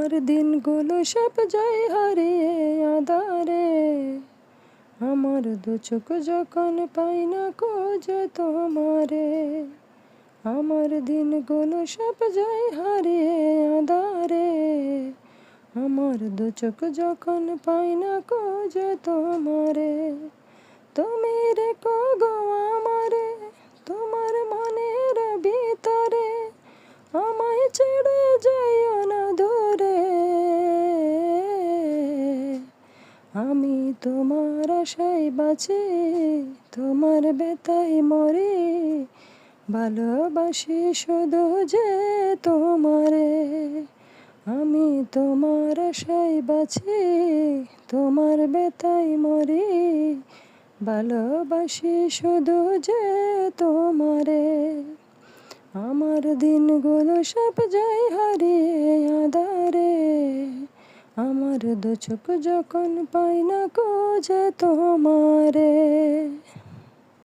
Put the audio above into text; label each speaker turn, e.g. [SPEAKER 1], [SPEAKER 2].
[SPEAKER 1] আমার দিনগুলো সব যায় হারিয়ে আঁধারে, আমার দু চোখ যখন পাই না খোঁজে তোমারে। আমার দিনগুলো সব যায় হারিয়ে আঁধারে, আমার দু চোখ যখন পাই না খোঁজে তোমারে। তুমি রেখো গো আমারে তোমার মনের ভিতরে, আমায় ছেড়ে যাইও না দূরে। আমি তোমার আশায় বাঁচি, তোমার ব্যথায় মরি, ভালোবাসি শুধু যে তোমারে। আমি তোমার আশায় বাঁচি, তোমার ব্যথায় মরি, ভালোবাসি শুধু যে তোমারে। আমার দিনগুলো সব যায় হারিয়ে আঁধারে, আমার দু চোখ যখন পাই না খোঁজে তোমারে।